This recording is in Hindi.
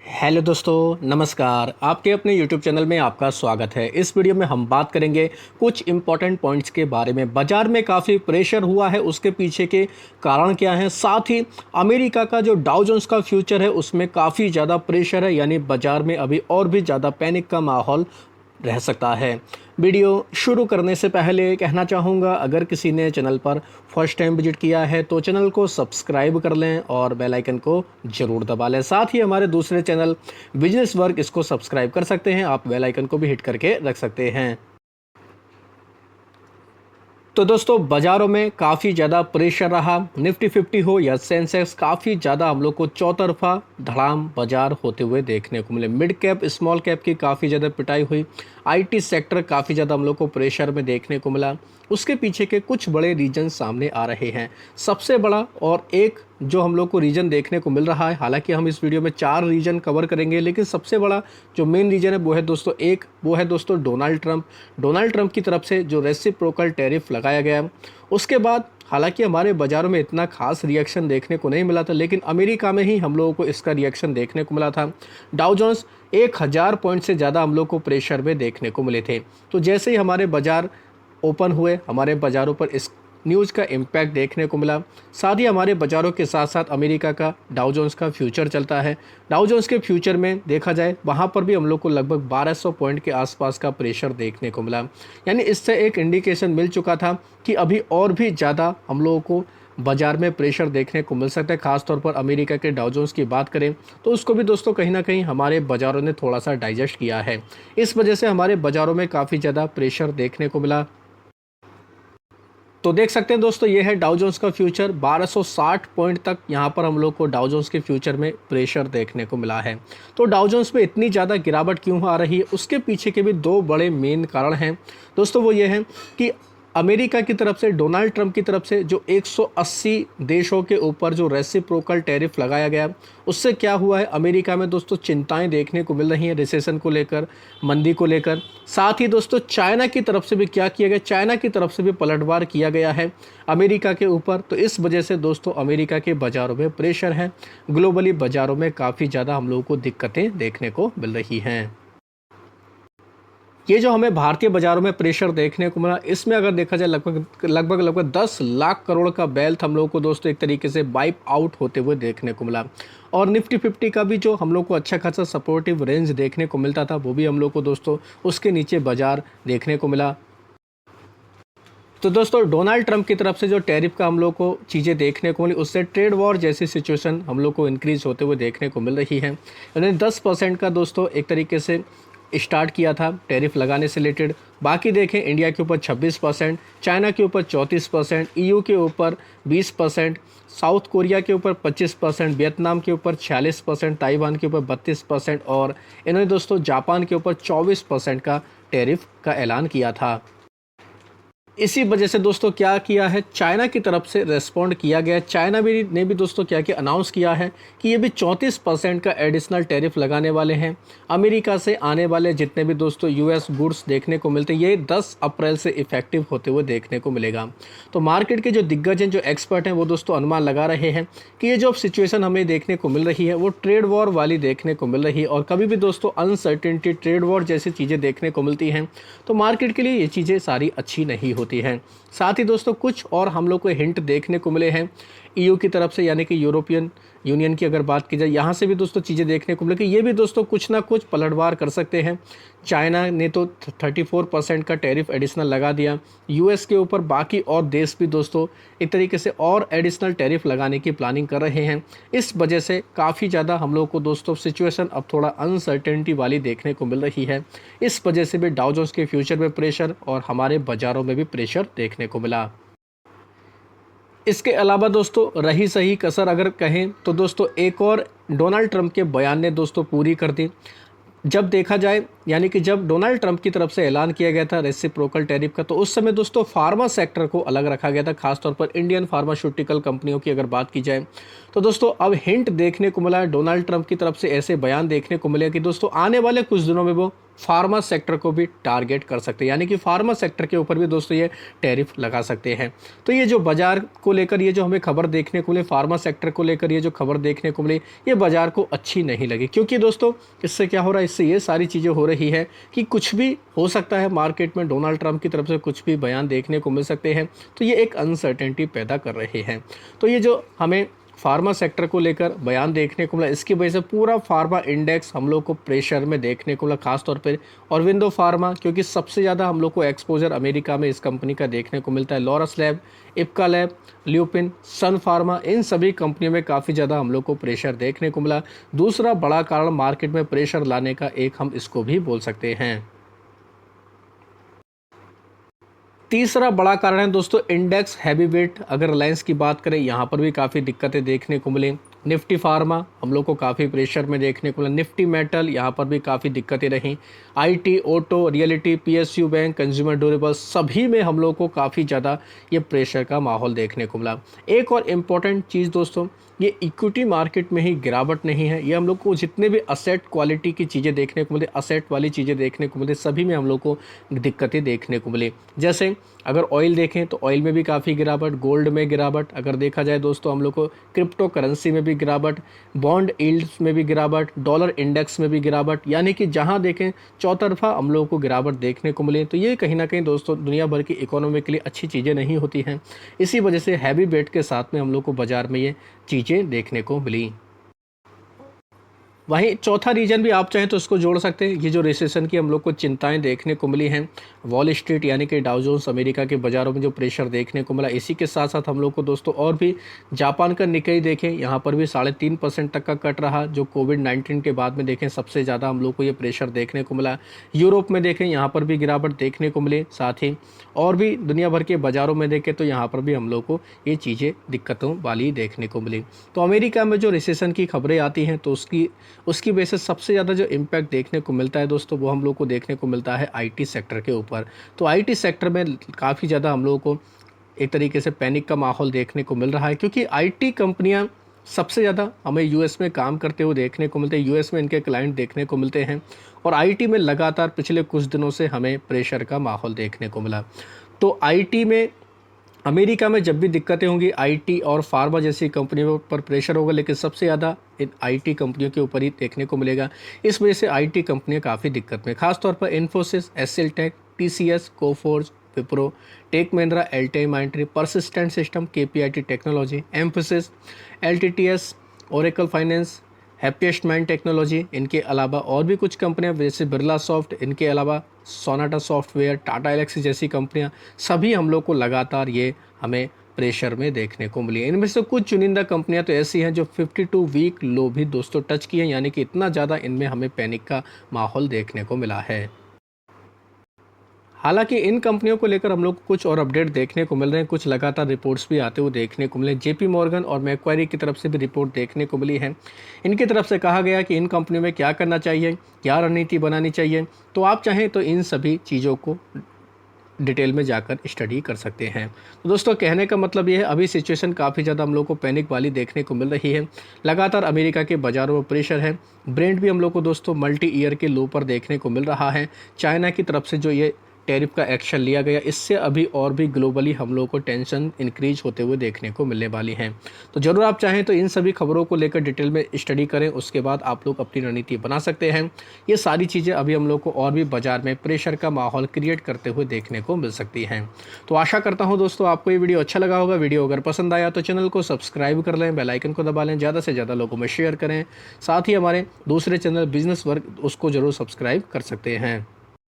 हेलो दोस्तों, नमस्कार। आपके अपने यूट्यूब चैनल में आपका स्वागत है। इस वीडियो में हम बात करेंगे कुछ इम्पॉर्टेंट पॉइंट्स के बारे में। बाजार में काफ़ी प्रेशर हुआ है, उसके पीछे के कारण क्या हैं। साथ ही अमेरिका का जो डाउ जोन्स का फ्यूचर है उसमें काफ़ी ज़्यादा प्रेशर है, यानी बाजार में अभी और भी ज़्यादा पैनिक का माहौल रह सकता है। वीडियो शुरू करने से पहले कहना चाहूँगा, अगर किसी ने चैनल पर फर्स्ट टाइम विजिट किया है तो चैनल को सब्सक्राइब कर लें और बेल आइकन को ज़रूर दबा लें। साथ ही हमारे दूसरे चैनल बिजनेस वर्क, इसको सब्सक्राइब कर सकते हैं। आप बेल आइकन को भी हिट करके रख सकते हैं। तो दोस्तों, बाज़ारों में काफ़ी ज़्यादा प्रेशर रहा। निफ्टी 50 हो या सेंसेक्स, काफ़ी ज़्यादा हम लोग को चौतरफा धड़ाम बाजार होते हुए देखने को मिले। मिड कैप, स्मॉल कैप की काफ़ी ज़्यादा पिटाई हुई। आईटी सेक्टर काफ़ी ज़्यादा हम लोग को प्रेशर में देखने को मिला। उसके पीछे के कुछ बड़े रीजन सामने आ रहे हैं। सबसे बड़ा और एक जो हम लोग को रीजन देखने को मिल रहा है, हालांकि हम इस वीडियो में 4 रीजन कवर करेंगे, लेकिन सबसे बड़ा जो मेन रीजन है वो है दोस्तों डोनाल्ड ट्रंप। डोनाल्ड ट्रंप की तरफ से जो रेसिप्रोकल टैरिफ लगाया गया, उसके बाद हालांकि हमारे बाज़ारों में इतना खास रिएक्शन देखने को नहीं मिला था, लेकिन अमेरिका में ही हम लोगों को इसका रिएक्शन देखने को मिला था। डाउ जोन्स 1000 पॉइंट से ज़्यादा हम लोग को प्रेशर में देखने को मिले थे। तो जैसे ही हमारे बाज़ार ओपन हुए, हमारे बाज़ारों पर इस न्यूज़ का इम्पैक्ट देखने को मिला। साथ ही हमारे बाज़ारों के साथ साथ अमेरिका का डाउ जोन्स का फ्यूचर चलता है। डाउ जोन्स के फ्यूचर में देखा जाए, वहाँ पर भी हम लोग को लगभग 1200 पॉइंट के आसपास का प्रेशर देखने को मिला। यानी इससे एक इंडिकेशन मिल चुका था कि अभी और भी ज़्यादा हम लोगों को बाजार में प्रेशर देखने को मिल सकता है। खासतौर पर अमेरिका के डाउ जोन्स की बात करें तो उसको भी दोस्तों कहीं ना कहीं हमारे बाज़ारों ने थोड़ा सा डाइजेस्ट किया है। इस वजह से हमारे बाज़ारों में काफ़ी ज़्यादा प्रेशर देखने को मिला। तो देख सकते हैं दोस्तों, ये है डाउ जोन्स का फ्यूचर। 1260 पॉइंट तक यहाँ पर हम लोग को डाउ जोन्स के फ्यूचर में प्रेशर देखने को मिला है। तो डाउ जोन्स में इतनी ज़्यादा गिरावट क्यों आ रही है, उसके पीछे के भी 2 बड़े मेन कारण हैं दोस्तों। वो ये है कि अमेरिका की तरफ से, डोनाल्ड ट्रंप की तरफ से जो 180 देशों के ऊपर जो रेसिप्रोकल टैरिफ लगाया गया, उससे क्या हुआ है, अमेरिका में दोस्तों चिंताएं देखने को मिल रही हैं रिसेशन को लेकर, मंदी को लेकर। साथ ही दोस्तों चाइना की तरफ से भी क्या किया गया, चाइना की तरफ से भी पलटवार किया गया है अमेरिका के ऊपर। तो इस वजह से दोस्तों अमेरिका के बाज़ारों में प्रेशर है। ग्लोबली बाज़ारों में काफ़ी ज़्यादा हम लोगों को दिक्कतें देखने को मिल रही हैं। ये जो हमें भारतीय बाज़ारों में प्रेशर देखने को मिला, इसमें अगर देखा जाए लगभग 10 लाख करोड़ का वेल्थ हम लोगों को दोस्तों एक तरीके से वाइप आउट होते हुए देखने को मिला। और निफ्टी 50 का भी जो हम लोग को अच्छा खासा सपोर्टिव रेंज देखने को मिलता था, वो भी हम लोग को दोस्तों उसके नीचे बाजार देखने को मिला। तो दोस्तों डोनाल्ड ट्रंप की तरफ से जो टैरिफ का हम लोग को चीज़ें देखने को मिली, उससे ट्रेड वॉर जैसी सिचुएशन हम लोग को इंक्रीज होते हुए देखने को मिल रही है। यानी 10% का दोस्तों एक तरीके से स्टार्ट किया था टैरिफ लगाने से रिलेटेड। बाकी देखें, इंडिया के ऊपर 26%, चाइना के ऊपर 34%, ईयू के ऊपर 20%, साउथ कोरिया के ऊपर 25%, वियतनाम के ऊपर 46%, ताइवान के ऊपर 32% और इन्होंने दोस्तों जापान के ऊपर 24% का टैरिफ का ऐलान किया था। इसी वजह से दोस्तों क्या किया है, चाइना की तरफ से रेस्पॉन्ड किया गया। चाइना भी ने भी दोस्तों क्या किया, अनाउंस किया है कि ये भी 34% का एडिशनल टैरिफ लगाने वाले हैं। अमेरिका से आने वाले जितने भी दोस्तों यूएस गुड्स देखने को मिलते हैं, ये 10 अप्रैल से इफेक्टिव होते हुए देखने को मिलेगा। तो मार्केट के जो दिग्गज हैं, जो एक्सपर्ट हैं, वो दोस्तों अनुमान लगा रहे हैं कि ये जो सिचुएशन हमें देखने को मिल रही है वो ट्रेड वॉर वाली देखने को मिल रही है। और कभी भी दोस्तों अनसर्टेनिटी, ट्रेड वॉर जैसी चीज़ें देखने को मिलती हैं तो मार्केट के लिए ये चीज़ें सारी अच्छी नहीं होती हैं। साथ ही दोस्तों कुछ और हम लोग को हिंट देखने को मिले हैं ईयू की तरफ से, यानी कि यूरोपियन यूनियन की अगर बात की जाए, यहाँ से भी दोस्तों चीज़ें देखने को मिले कि ये भी दोस्तों कुछ ना कुछ पलटवार कर सकते हैं। चाइना ने तो 34% का टैरिफ एडिशनल लगा दिया यूएस के ऊपर। बाकी और देश भी दोस्तों एक तरीके से और एडिशनल टैरिफ लगाने की प्लानिंग कर रहे हैं। इस वजह से काफ़ी ज़्यादा हम लोग को दोस्तों सिचुएशन अब थोड़ा अनसर्टेनिटी वाली देखने को मिल रही है। इस वजह से भी डाउ जोन्स के फ्यूचर में प्रेशर और हमारे बाज़ारों में भी प्रेशर देखने को मिला। इसके अलावा दोस्तों रही सही कसर अगर कहें तो दोस्तों एक और डोनाल्ड ट्रंप के बयान ने दोस्तों पूरी कर दी। जब देखा जाए, यानी कि जब डोनाल्ड ट्रंप की तरफ से ऐलान किया गया था रेसिप्रोकल टैरिफ का, तो उस समय दोस्तों फार्मा सेक्टर को अलग रखा गया था, खासतौर पर इंडियन फार्मास्यूटिकल कंपनियों की अगर बात की जाए तो दोस्तों अब हिंट देखने को मिला है, डोनाल्ड ट्रंप की तरफ से ऐसे बयान देखने को मिले कि दोस्तों आने वाले कुछ दिनों में वो फार्मा सेक्टर को भी टारगेट कर सकते हैं, यानी कि फार्मा सेक्टर के ऊपर भी दोस्तों ये टैरिफ लगा सकते हैं। तो ये जो बाजार को लेकर ये जो हमें खबर देखने को मिली, फार्मा सेक्टर को लेकर ये जो खबर देखने को मिली, ये बाजार को अच्छी नहीं लगी, क्योंकि दोस्तों इससे क्या हो रहा है, इससे ये सारी चीज़ें हो रही है कि कुछ भी हो सकता है मार्केट में, डोनाल्ड ट्रंप की तरफ से कुछ भी बयान देखने को मिल सकते हैं, तो ये एक अनसर्टेनिटी पैदा कर रहे हैं। तो ये जो हमें फार्मा सेक्टर को लेकर बयान देखने को मिला, इसकी वजह से पूरा फार्मा इंडेक्स हम लोग को प्रेशर में देखने को मिला, खासतौर पर ऑरबिंदो फार्मा, क्योंकि सबसे ज़्यादा हम लोग को एक्सपोजर अमेरिका में इस कंपनी का देखने को मिलता है। लॉरस लैब, इप्का लैब, ल्यूपिन, सन फार्मा, इन सभी कंपनियों में काफ़ी ज़्यादा हम लोग को प्रेशर देखने को मिला। दूसरा बड़ा कारण मार्केट में प्रेशर लाने का एक हम इसको भी बोल सकते हैं। तीसरा बड़ा कारण है दोस्तों इंडेक्स हैवी वेट। अगर रिलायंस की बात करें, यहाँ पर भी काफ़ी दिक्कतें देखने को मिली। निफ्टी फार्मा हम लोग को काफ़ी प्रेशर में देखने को मिला। निफ्टी मेटल, यहाँ पर भी काफ़ी दिक्कतें रहीं। IT, auto, reality, PSU bank, consumer durables, सभी में हम लोग को काफ़ी ज़्यादा ये प्रेशर का माहौल देखने को मिला। एक और इम्पॉर्टेंट चीज़ दोस्तों, ये इक्विटी मार्केट में ही गिरावट नहीं है, ये हम लोग को जितने भी असेट क्वालिटी की चीज़ें देखने को मिली, असेट वाली चीज़ें देखने को मिली, सभी में हम लोग को दिक्कतें देखने को मिली। जैसे अगर ऑयल देखें तो ऑयल में भी काफ़ी गिरावट, गोल्ड में गिरावट, अगर देखा जाए दोस्तों हम लोग को क्रिप्टो करेंसी में भी गिरावट, बॉन्ड यील्ड्स में भी गिरावट, डॉलर इंडेक्स में भी गिरावट, यानी कि जहां देखें चौतरफा हम लोगों को गिरावट देखने को मिली। तो ये कहीं ना कहीं दोस्तों दुनिया भर की इकोनॉमी के लिए अच्छी चीज़ें नहीं होती हैं। इसी वजह से हैवी बेट के साथ में हम लोग को बाजार में ये चीज़ें देखने को मिली। वहीं चौथा रीजन भी आप चाहें तो इसको जोड़ सकते हैं, ये जो रिसेशन की हम लोग को चिंताएं देखने को मिली हैं, वॉल स्ट्रीट यानी कि डाउ जोन्स अमेरिका के बाज़ारों में जो प्रेशर देखने को मिला, इसी के साथ साथ हम लोग को दोस्तों और भी जापान का निक्केई देखें, यहाँ पर भी 3.5% तक का कट रहा, जो कोविड-19 के बाद में देखें सबसे ज़्यादा हम लोग को ये प्रेशर देखने को मिला। यूरोप में देखें, यहाँ पर भी गिरावट देखने को मिली, साथ ही और भी दुनिया भर के बाज़ारों में देखें तो यहाँ पर भी हम लोग को ये चीज़ें दिक्कतों वाली देखने को मिली। तो अमेरिका में जो रिसेशन की खबरें आती हैं तो उसकी वजह से सबसे ज़्यादा जो इम्पैक्ट देखने को मिलता है दोस्तों, वो हम लोग को देखने को मिलता है आईटी सेक्टर के ऊपर। तो आईटी सेक्टर में काफ़ी ज़्यादा हम लोगों को एक तरीके से पैनिक का माहौल देखने को मिल रहा है, क्योंकि आईटी कंपनियां सबसे ज़्यादा हमें यूएस में काम करते हुए देखने को मिलते हैं, यूएस में इनके क्लाइंट देखने को मिलते हैं, और आईटी में लगातार पिछले कुछ दिनों से हमें प्रेशर का माहौल देखने को मिला। तो आईटी में अमेरिका में जब भी दिक्कतें होंगी, आईटी और फार्मा जैसी कंपनियों पर प्रेशर होगा, लेकिन सबसे ज़्यादा इन आईटी कंपनियों के ऊपर ही देखने को मिलेगा। इस वजह से आईटी कंपनियां काफ़ी दिक्कत में, खासतौर पर Infosys, SL tech, TCS, Coforge, Wipro, tech Mahindra, LTI Mindtree, Persistent system, KPIT technology, Mphasis, LTTS, Oracle finance, Happiest Mind technology, इनके अलावा और भी कुछ कंपनियां जैसे बिरला सॉफ्ट, इनके अलावा सोनाटा सॉफ्टवेयर, टाटा एलेक्सी जैसी कंपनियां, सभी हम लोग को लगातार ये हमें प्रेशर में देखने को मिली है। इनमें से कुछ चुनिंदा कंपनियां तो ऐसी हैं जो 52 वीक लो भी दोस्तों टच की हैं, यानी कि इतना ज़्यादा इनमें हमें पैनिक का माहौल देखने को मिला है। हालांकि इन कंपनियों को लेकर हम लोग को कुछ और अपडेट देखने को मिल रहे हैं, कुछ लगातार रिपोर्ट्स भी आते हुए देखने को मिले। जेपी मॉर्गन और मैक्वारी की तरफ से भी रिपोर्ट देखने को मिली है। इनकी तरफ से कहा गया कि इन कंपनियों में क्या करना चाहिए, क्या रणनीति बनानी चाहिए। तो आप चाहें तो इन सभी चीज़ों को डिटेल में जाकर स्टडी कर सकते हैं। तो दोस्तों कहने का मतलब ये है, अभी सिचुएशन काफ़ी ज़्यादा हम लोग को पैनिक वाली देखने को मिल रही है। लगातार अमेरिका के बाज़ारों में प्रेशर है। ब्रेंट भी हम लोग को दोस्तों मल्टी ईयर के लो पर देखने को मिल रहा है। चाइना की तरफ से जो ये टैरिफ का एक्शन लिया गया, इससे अभी और भी ग्लोबली हम लोगों को टेंशन इंक्रीज होते हुए देखने को मिलने वाली हैं। तो ज़रूर आप चाहें तो इन सभी खबरों को लेकर डिटेल में स्टडी करें, उसके बाद आप लोग अपनी रणनीति बना सकते हैं। ये सारी चीज़ें अभी हम लोग को और भी बाजार में प्रेशर का माहौल क्रिएट करते हुए देखने को मिल सकती हैं। तो आशा करता हूँ दोस्तों आपको ये वीडियो अच्छा लगा होगा। वीडियो अगर पसंद आया तो चैनल को सब्सक्राइब कर लें, बेल आइकन को दबा लें, ज़्यादा से ज़्यादा लोगों में शेयर करें। साथ ही हमारे दूसरे चैनल बिजनेस वर्क, उसको ज़रूर सब्सक्राइब कर सकते हैं।